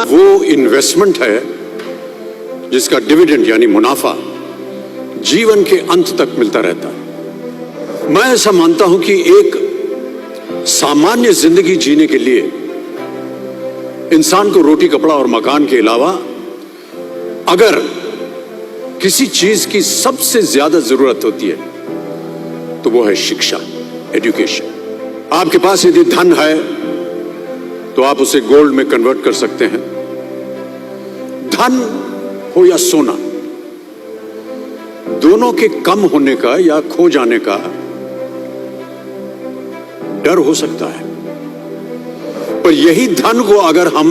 वो इन्वेस्टमेंट है जिसका डिविडेंड यानी मुनाफा जीवन के अंत तक मिलता रहता है। मैं ऐसा मानता हूं कि एक सामान्य जिंदगी जीने के लिए इंसान को रोटी, कपड़ा और मकान के अलावा अगर किसी चीज की सबसे ज्यादा जरूरत होती है तो वो है शिक्षा, एजुकेशन। आपके पास यदि धन है तो आप उसे गोल्ड में कन्वर्ट कर सकते हैं। धन हो या सोना, दोनों के कम होने का या खो जाने का डर हो सकता है, पर यही धन को अगर हम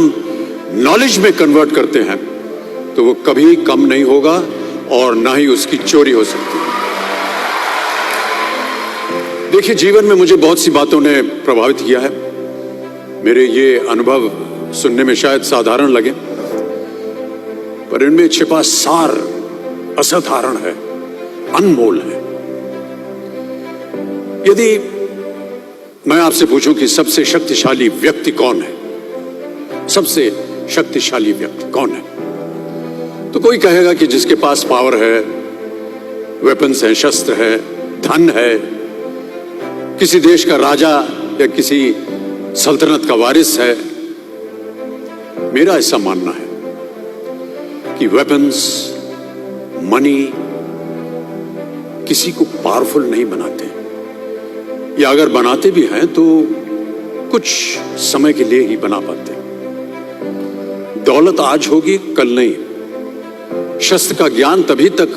नॉलेज में कन्वर्ट करते हैं तो वो कभी कम नहीं होगा और ना ही उसकी चोरी हो सकती है। देखिए, जीवन में मुझे बहुत सी बातों ने प्रभावित किया है। मेरे ये अनुभव सुनने में शायद साधारण लगे, पर इनमें छिपा सार असाधारण है, अनमोल है। यदि मैं आपसे पूछूं कि सबसे शक्तिशाली व्यक्ति कौन है, सबसे शक्तिशाली व्यक्ति कौन है, तो कोई कहेगा कि जिसके पास पावर है, वेपन्स है, शस्त्र है, धन है, किसी देश का राजा या किसी सल्तनत का वारिस है। मेरा ऐसा मानना है कि वेपन्स, मनी किसी को पावरफुल नहीं बनाते, या अगर बनाते भी हैं तो कुछ समय के लिए ही बना पाते। दौलत आज होगी, कल नहीं। शस्त्र का ज्ञान तभी तक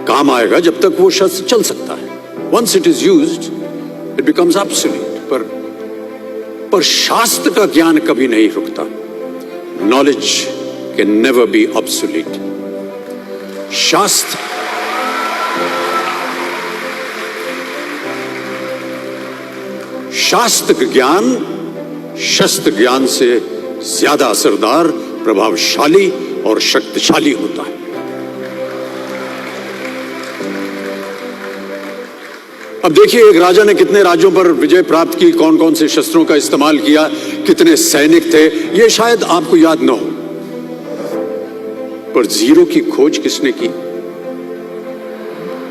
काम आएगा जब तक वो शस्त्र चल सकता है। Once it is used it becomes obsolete. पर शास्त्र का ज्ञान कभी नहीं रुकता। Knowledge can never be obsolete. शास्त्र ज्ञान शस्त्र ज्ञान से ज्यादा असरदार, प्रभावशाली और शक्तिशाली होता है। अब देखिए, एक राजा ने कितने राज्यों पर विजय प्राप्त की, कौन कौन से शस्त्रों का इस्तेमाल किया, कितने सैनिक थे, यह शायद आपको याद न हो, पर जीरो की खोज किसने की,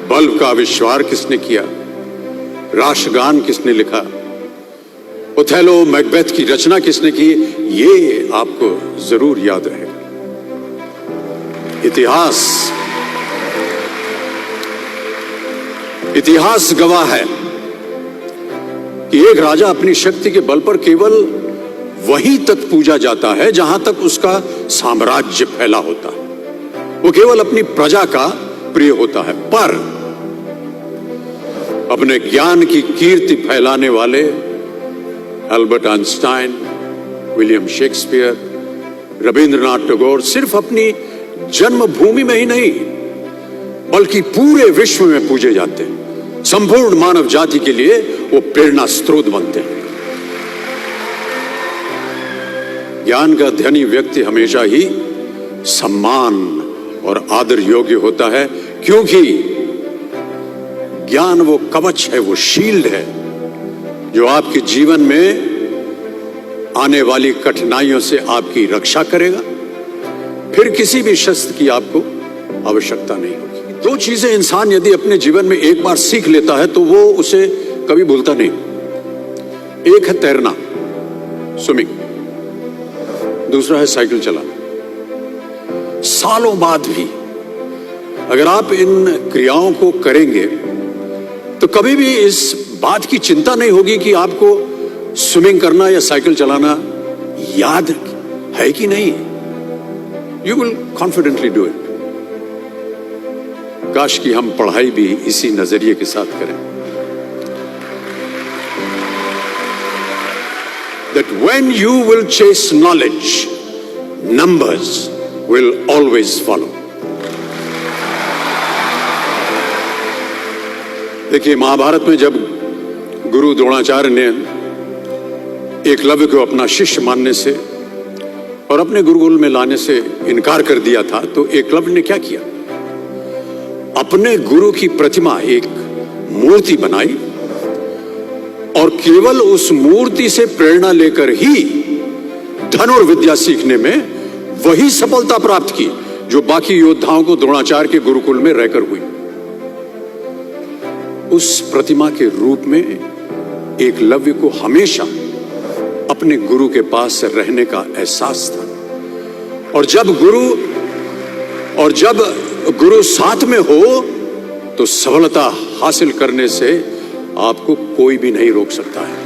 बल्ब का आविष्कार किसने किया, राष्ट्रगान किसने लिखा, ओथेलो, मैकबेथ की रचना किसने की, ये आपको जरूर याद रहेगा। इतिहास गवाह है कि एक राजा अपनी शक्ति के बल पर केवल वहीं तक पूजा जाता है जहां तक उसका साम्राज्य फैला होता है। वो केवल अपनी प्रजा का प्रिय होता है। पर अपने ज्ञान की कीर्ति फैलाने वाले Albert Einstein, William Shakespeare, Rabindranath Tagore सिर्फ अपनी जन्मभूमि में ही नहीं बल्कि पूरे विश्व में पूजे जाते हैं। संपूर्ण मानव जाति के लिए वो प्रेरणा स्रोत बनते हैं। ज्ञान का धनी व्यक्ति हमेशा ही सम्मान और आदर योग्य होता है, क्योंकि ज्ञान वो कवच है, वो शील्ड है जो आपके जीवन में आने वाली कठिनाइयों से आपकी रक्षा करेगा। फिर किसी भी शस्त्र की आपको आवश्यकता नहीं होगी। दो चीजें इंसान यदि अपने जीवन में एक बार सीख लेता है तो वो उसे कभी भूलता नहीं। एक है तैरना, स्विमिंग, दूसरा है साइकिल चलाना। सालों बाद भी अगर आप इन क्रियाओं को करेंगे तो कभी भी इस बात की चिंता नहीं होगी कि आपको स्विमिंग करना या साइकिल चलाना याद है कि नहीं। You will confidently do it. काश कि हम पढ़ाई भी इसी नजरिए के साथ करें, that when you will chase knowledge, numbers will always follow. देखिए, महाभारत में जब गुरु द्रोणाचार्य ने एकलव्य को अपना शिष्य मानने से और अपने गुरुकुल में लाने से इनकार कर दिया था, तो एकलव्य ने क्या किया? अपने गुरु की प्रतिमा, एक मूर्ति बनाई और केवल उस मूर्ति से प्रेरणा लेकर ही धनुर्विद्या सीखने में वही सफलता प्राप्त की जो बाकी योद्धाओं को द्रोणाचार्य के गुरुकुल में रहकर हुई। उस प्रतिमा के रूप में एकलव्य को हमेशा अपने गुरु के पास रहने का एहसास था। और जब गुरु साथ में हो तो सफलता हासिल करने से आपको कोई भी नहीं रोक सकता है।